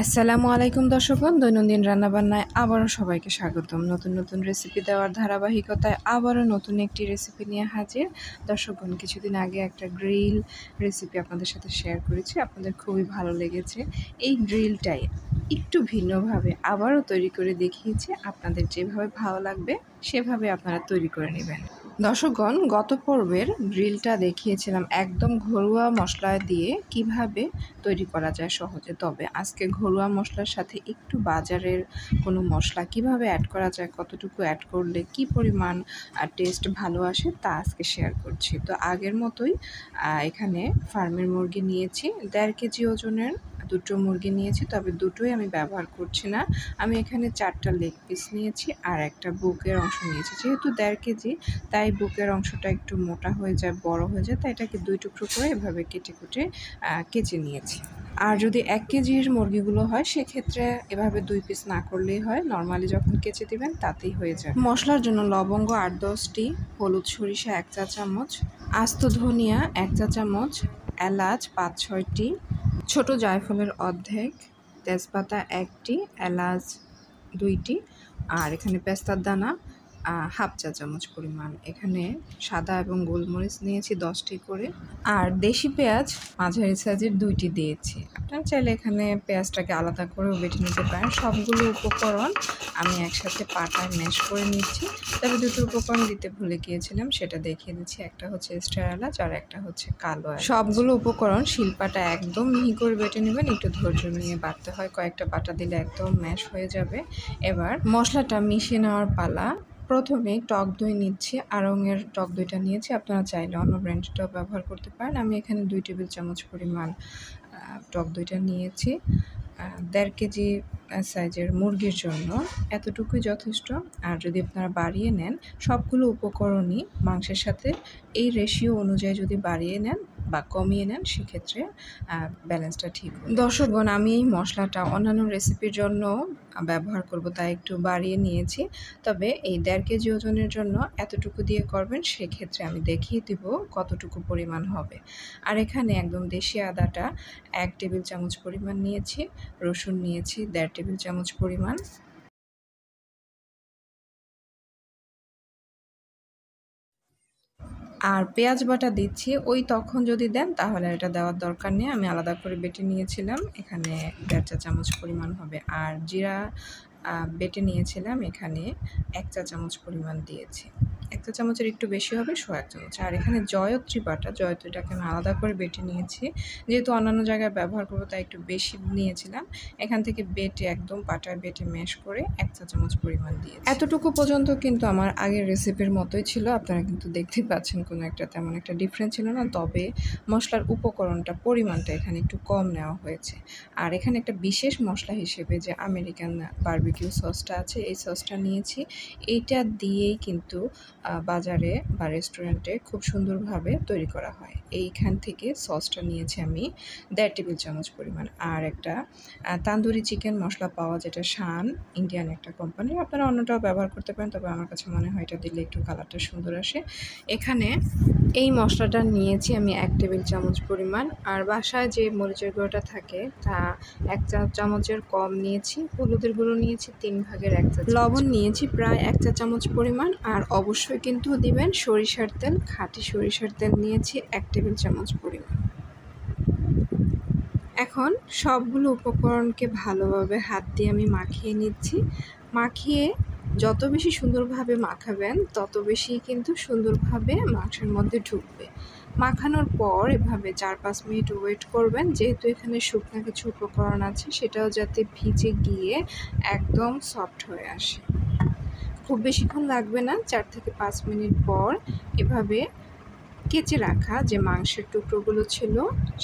আসসালামু আলাইকুম দর্শকগণ, দৈনন্দিন রান্নাবান্নায় আবারও সবাইকে স্বাগতম। নতুন নতুন রেসিপি দেওয়ার ধারাবাহিকতায় আবারও নতুন একটি রেসিপি নিয়ে হাজির। দর্শকগণ, কিছুদিন আগে একটা গ্রিল রেসিপি আপনাদের সাথে শেয়ার করেছি, আপনাদের খুবই ভালো লেগেছে। এই গ্রিলটাই একটু ভিন্নভাবে আবারও তৈরি করে দেখিয়েছি। আপনাদের যেভাবে ভালো লাগবে সেভাবে আপনারা তৈরি করে নেবেন। দর্শকগণ, গত পর্বের গ্রিলটা দেখিয়েছিলাম একদম ঘরোয়া মশলা দিয়ে কিভাবে তৈরি করা যায় সহজে। তবে আজকে ঘরোয়া মশলার সাথে একটু বাজারের কোনো মশলা কিভাবে অ্যাড করা যায়, কতটুকু অ্যাড করলে কি পরিমাণ টেস্ট ভালো আসে তা আজকে শেয়ার করছি। তো আগের মতোই এখানে ফার্মের মুরগি নিয়েছি, 1.5 কেজি ওজনের দুটো মুরগি নিয়েছি। তবে দুটোই আমি ব্যবহার করছি না, আমি এখানে 4টা লেগ পিস নিয়েছি আর একটা বুকের অংশ নিয়েছি। যেহেতু 1.5 কেজি, তাই বুকের অংশটা একটু মোটা হয়ে যায়, বড় হয়ে যায়, তাই এটাকে 2 টুকরো করে এভাবে কেটে কেচে নিয়েছি। আর যদি 1 কেজির মুরগিগুলো হয় সেক্ষেত্রে এভাবে 2 পিস না করলেই হয়, নর্মালি যখন কেচে দিবেন তাতেই হয়ে যায়। মশলার জন্য লবঙ্গ 8-10টি, হলুদ সরিষা 1 চা চামচ, আস্ত ধনিয়া 1 চা চামচ, এলাচ 5-6টি, ছোট জায়ফলের অর্ধেক, তেজপাতা 1টি, এলাচ 2টি, আর এখানে পেস্তার দানা হাফ চা চামচ পরিমাণ। এখানে সাদা এবং গোলমরিচ নিয়েছি 10টি করে, আর দেশি পেঁয়াজ মাঝারি সাইজের 2টি দিয়েছি। আপনারা চাইলে এখানে পেঁয়াজটাকে আলাদা করেও বেটে নিতে পারেন। সবগুলো উপকরণ আমি একসাথে পাটায় ম্যাশ করে নিচ্ছি। তবে দুটো উপকরণ দিতে ভুলে গিয়েছিলাম, সেটা দেখিয়ে দিচ্ছি। একটা হচ্ছে স্টার এলাচ আর একটা হচ্ছে কালো এলাচ। সবগুলো উপকরণ শিলপাটা একদম মিহি করে বেটে নেবেন, একটু ধৈর্য নিয়ে বাটতে হয়, কয়েকটা বাটা দিলে একদম ম্যাশ হয়ে যাবে। এবার মশলাটা মিশিয়ে নেওয়ার পালা। প্রথমে টক দই নিচ্ছি, আড়ংয়ের টক দইটা নিয়েছি, আপনারা চাইলে অন্য ব্র্যান্ডটাও ব্যবহার করতে পারেন। আমি এখানে 2 টেবিল চামচ পরিমাণ টক দইটা নিয়েছি। 1.5 কেজি সাইজের মুরগির জন্য এতটুকুই যথেষ্ট। আর যদি আপনারা বাড়িয়ে নেন, সবগুলো উপকরণই মাংসের সাথে এই রেশিও অনুযায়ী যদি বাড়িয়ে নেন বা কমিয়ে নেন, সেক্ষেত্রে ব্যালেন্সটা ঠিক হবে। দর্শকগণ, আমি এই মশলাটা অন্যান্য রেসিপির জন্য ব্যবহার করব, তাই একটু বাড়িয়ে নিয়েছি। তবে এই 1.5 কেজি ওজনের জন্য এতটুকু দিয়ে করবেন, সেক্ষেত্রে আমি দেখিয়ে দিব কতটুকু পরিমাণ হবে। আর এখানে একদম দেশি আদাটা 1 টেবিল চামচ পরিমাণ নিয়েছি, রসুন নিয়েছি 1.5 টেবিল চামচ পরিমাণ, আর পেঁয়াজ বাটা দিচ্ছি। ওই তখন যদি দেন তাহলে এটা দেওয়ার দরকার নেই, আমি আলাদা করে বেটে নিয়েছিলাম, এখানে 1.5 চা চামচ পরিমাণ হবে। আর জিরা বেটে নিয়েছিলাম, এখানে 1 চা চামচ পরিমাণ দিয়েছি। 1 চা চামচের একটু বেশি হবে, 1 চামচ। আর এখানে জয়ত্রী বাটা, জয়ত্রীটাকে আমি আলাদা করে বেটে নিয়েছি, যেহেতু অন্যান্য জায়গায় ব্যবহার করবো তাই একটু বেশি নিয়েছিলাম। এখান থেকে বেটে একদম পাটায় বেটে ম্যাশ করে 1 চা চামচ পরিমাণ দিয়েছি। এতটুকু পর্যন্ত কিন্তু আমার আগের রেসিপির মতোই ছিল, আপনারা কিন্তু দেখতেই পাচ্ছেন কোনো একটা তেমন একটা ডিফারেন্স ছিল না। তবে মশলার উপকরণটা, পরিমাণটা এখানে একটু কম নেওয়া হয়েছে। আর এখানে একটা বিশেষ মশলা হিসেবে যে আমেরিকান বারবিকিউ সসটা আছে, এই সসটা নিয়েছি। এইটা দিয়েই কিন্তু বাজারে বা রেস্টুরেন্টে খুব সুন্দরভাবে তৈরি করা হয়। এইখান থেকে সসটা নিয়েছি আমি 1.5 টেবিল চামচ পরিমাণ। আর একটা তান্দুরি চিকেন মশলা পাওয়া, যেটা শান, ইন্ডিয়ান একটা কোম্পানির, আপনারা অন্যটাও ব্যবহার করতে পারেন, তবে আমার কাছে মনে হয় এটা দিলে একটু কালারটা সুন্দর আসে। এখানে এই মশলাটা নিয়েছি আমি 1 টেবিল চামচ পরিমাণ। আর বাসায় যে মরিচের গুঁড়োটা থাকে তা 1 চা চামচের কম নিয়েছি। হলুদের গুঁড়ো নিয়েছি 3/1 চা চামচ। লবণ নিয়েছি প্রায় 1 চা চামচ পরিমাণ। আর অবশ্যই কিন্তু দিবেন সরিষার তেল, খাঁটি সরিষার তেল নিয়েছি 1 টেবিল চামচ পরিমাণ। এখন সবগুলো উপকরণকে ভালোভাবে হাত দিয়ে আমি মাখিয়ে নিচ্ছি। মাখিয়ে যত বেশি সুন্দরভাবে মাখাবেন, তত বেশি কিন্তু সুন্দরভাবে মাংসের মধ্যে ঢুকবে। মাখানোর পর এভাবে 4-5 মিনিট ওয়েট করবেন, যেহেতু এখানে শুকনো কিছু উপকরণ আছে, সেটাও যাতে ভিজে গিয়ে একদম সফট হয়ে আসে। খুব বেশিক্ষণ লাগবে না, 4 থেকে 5 মিনিট পর এভাবে কেচে রাখা যে মাংসের টুকরোগুলো ছিল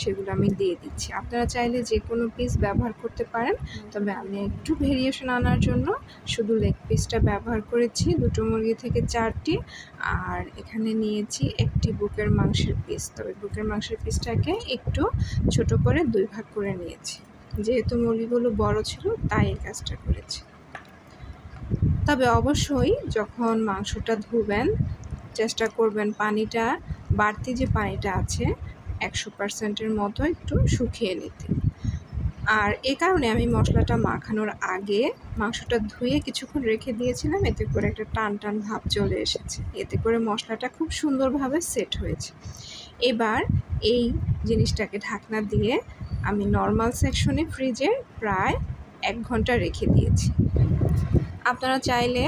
সেগুলো আমি দিয়ে দিচ্ছি। আপনারা চাইলে যে কোনো পিস ব্যবহার করতে পারেন, তবে আমি একটু ভেরিয়েশন আনার জন্য শুধু লেগ পিসটা ব্যবহার করেছি, দুটো মুরগি থেকে 4টি। আর এখানে নিয়েছি একটি বুকের মাংসের পিস, তবে বুকের মাংসের পিসটাকে একটু ছোট করে 2 ভাগ করে নিয়েছি, যেহেতু মুরগিগুলো বড় ছিল তাই এই কাজটা করেছি। তবে অবশ্যই যখন মাংসটা ধুবেন চেষ্টা করবেন পানিটা, বাড়তি যে পানিটা আছে 100%-এর মতো একটু শুকিয়ে নিতে। আর এ কারণে আমি মশলাটা মাখানোর আগে মাংসটা ধুয়ে কিছুক্ষণ রেখে দিয়েছিলাম, এতে করে একটা টান টান ভাব চলে এসেছে, এতে করে মশলাটা খুব সুন্দরভাবে সেট হয়েছে। এবার এই জিনিসটাকে ঢাকনা দিয়ে আমি নর্মাল সেকশনে ফ্রিজে প্রায় 1 ঘন্টা রেখে দিয়েছি। আপনারা চাইলে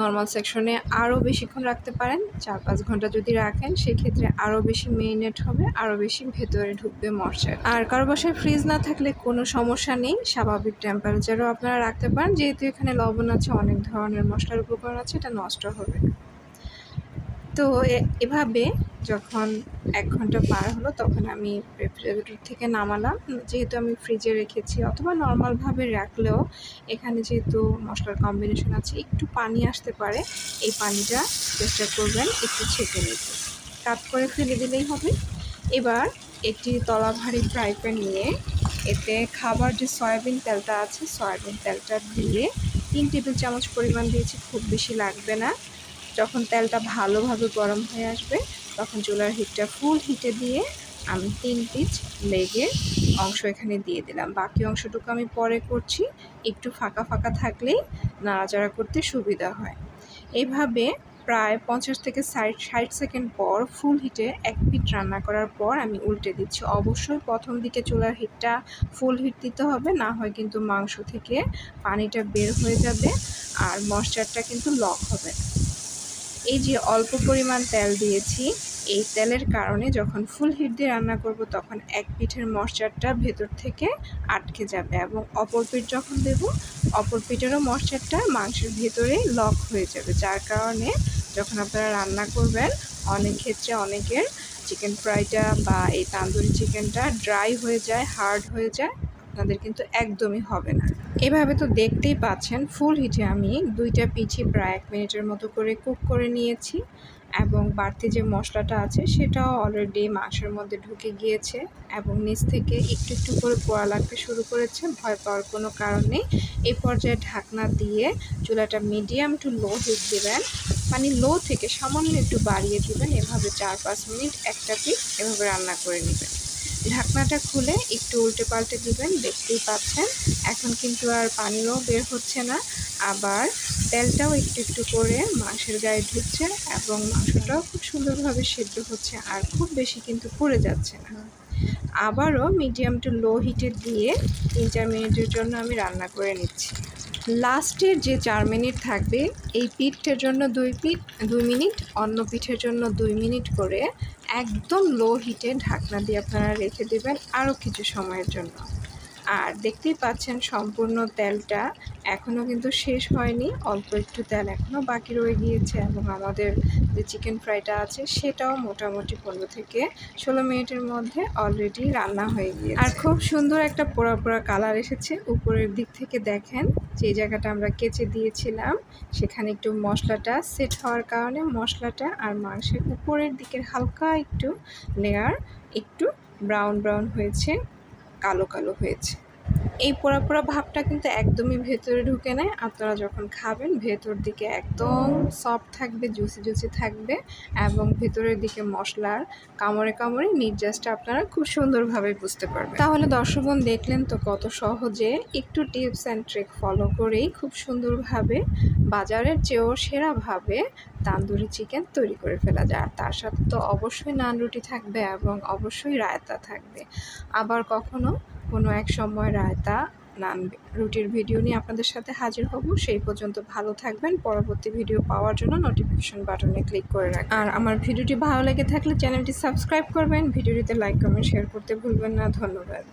নর্মাল সেকশনে আরও বেশিক্ষণ রাখতে পারেন। 4-5 ঘন্টা যদি রাখেন সেক্ষেত্রে আরও বেশি মেরিনেট হবে, আরও বেশি ভেতরে ঢুকবে মশলা। আর কারো বাসায় ফ্রিজ না থাকলে কোনো সমস্যা নেই, স্বাভাবিক টেম্পারেচারও আপনারা রাখতে পারেন। যেহেতু এখানে লবণ আছে, অনেক ধরনের মশলার উপকরণ আছে, এটা নষ্ট হবে না। তো এভাবে যখন 1 ঘন্টা পার হলো তখন আমি রেফ্রিজারেটর থেকে নামালাম। যেহেতু আমি ফ্রিজে রেখেছি অথবা নর্মালভাবে রাখলেও এখানে যেহেতু মশলার কম্বিনেশন আছে একটু পানি আসতে পারে, এই পানিটা চেষ্টা করবেন একটু ছেঁকে নিতে, কাট করে ফেলে দিলেই হবে। এবার একটি তলা ভারী ফ্রাই প্যান নিয়ে এতে খাবার যে সয়াবিন তেলটা আছে, সয়াবিন তেলটা দিয়ে 3 টেবিল চামচ পরিমাণ দিয়েছি, খুব বেশি লাগবে না। যখন তেলটা ভালোভাবে গরম হয়ে আসবে তখন চুলার হিটটা ফুল হিটে দিয়ে আমি 3 পিস লেগের অংশ এখানে দিয়ে দিলাম। বাকি অংশটুকু আমি পরে করছি, একটু ফাঁকা ফাঁকা থাকলেই নাড়াচাড়া করতে সুবিধা হয়। এইভাবে প্রায় 50 থেকে 60 সেকেন্ড পর ফুল হিটে 1 পিঠ রান্না করার পর আমি উল্টে দিচ্ছি। অবশ্যই প্রথম দিকে চুলার হিটটা ফুল হিট দিতে হবে, না হয় কিন্তু মাংস থেকে পানিটা বের হয়ে যাবে আর ময়েশ্চারটা কিন্তু লক হবে। এই যে অল্প পরিমাণ তেল দিয়েছি, এই তেলের কারণে যখন ফুল হিট দিয়ে রান্না করব তখন এক পিঠের ময়েশ্চারটা ভেতর থেকে আটকে যাবে এবং অপর পিঠ যখন দেব অপর পিঠেরও ময়েশ্চারটা মাংসের ভেতরে লক হয়ে যাবে, যার কারণে যখন আপনারা রান্না করবেন অনেক ক্ষেত্রে অনেকের চিকেন ফ্রাইটা বা এই তান্দুরি চিকেনটা ড্রাই হয়ে যায়, হার্ড হয়ে যায়, আপনাদের কিন্তু একদমই হবে না। এভাবে তো দেখতেই পাচ্ছেন ফুল হিটে আমি 2টা পিঠই প্রায় 1 মিনিটের মতো করে কুক করে নিয়েছি এবং বাড়তি যে মশলাটা আছে সেটাও অলরেডি মাংসের মধ্যে ঢুকে গিয়েছে এবং নিচ থেকে একটু একটু করে পোড়া লাগতে শুরু করেছে। ভয় পাওয়ার কোনো কারণ নেই। এই পর্যায়ে ঢাকনা দিয়ে চুলাটা মিডিয়াম টু লো হিট দেবেন, মানে লো থেকে সামান্য একটু বাড়িয়ে দিবেন। এভাবে 4-5 মিনিট একটা পিঠ এভাবে রান্না করে নেবেন। ঢাকনাটা খুলে একটু উল্টে পাল্টে দিবেন। দেখতেই পাচ্ছেন এখন কিন্তু আর পানিও বের হচ্ছে না, আবার তেলটাও একটু একটু করে মাংসের গায়ে ঢুকছে এবং মাংসটাও খুব সুন্দরভাবে সেদ্ধ হচ্ছে আর খুব বেশি কিন্তু পুড়ে যাচ্ছে না। আবারও মিডিয়াম টু লো হিটে দিয়ে 3-4 মিনিটের জন্য আমি রান্না করে নিচ্ছি। লাস্টের যে 4 মিনিট থাকবে এই পিঠের জন্য 2 মিনিট, অন্য পিঠের জন্য 2 মিনিট করে একদম লো হিটে ঢাকনা দিয়ে আপনারা রেখে দেবেন আরও কিছু সময়ের জন্য। আর দেখতেই পাচ্ছেন সম্পূর্ণ তেলটা এখনও কিন্তু শেষ হয়নি, অল্প একটু তেল এখনও বাকি রয়ে গিয়েছে এবং আমাদের যে চিকেন ফ্রাইটা আছে সেটাও মোটামুটি 15 থেকে 16 মিনিটের মধ্যে অলরেডি রান্না হয়ে গিয়েছে। আর খুব সুন্দর একটা পোড়া পোড়া কালার এসেছে। উপরের দিক থেকে দেখেন যে জায়গাটা আমরা কেচে দিয়েছিলাম সেখানে একটু মশলাটা সেট হওয়ার কারণে মশলাটা আর মাংসের উপরের দিকের হালকা একটু লেয়ার একটু ব্রাউন ব্রাউন হয়েছে, কালো কালো হয়েছে। এই পোড়া পোড়া ভাবটা কিন্তু একদমই ভেতরে ঢুকে নেয়। আপনারা যখন খাবেন ভেতর দিকে একদম সফট থাকবে, জুসি জুসি থাকবে এবং ভেতরের দিকে মশলার কামড়ে কামড়ে নির্যাসটা আপনারা খুব সুন্দরভাবে বুঝতে পারবেন। তাহলে দর্শকগণ দেখলেন তো কত সহজে একটু টিপস অ্যান্ড ট্রিক ফলো করেই খুব সুন্দরভাবে বাজারের চেয়েও সেরাভাবে তান্দুরি চিকেন তৈরি করে ফেলা যায়। আর তার সাথে তো অবশ্যই নান রুটি থাকবে এবং অবশ্যই রায়তা থাকবে। আবার কখনো কোনো এক সময় রায়তা নান রুটির ভিডিও নিয়ে আপনাদের সাথে হাজির হব। সেই পর্যন্ত ভালো থাকবেন। পরবর্তী ভিডিও পাওয়ার জন্য নোটিফিকেশন বাটনে ক্লিক করে রাখবেন। আর আমার ভিডিওটি ভালো লেগে থাকলে চ্যানেলটি সাবস্ক্রাইব করবেন, ভিডিওটিতে লাইক কমেন্ট শেয়ার করতে ভুলবেন না। ধন্যবাদ।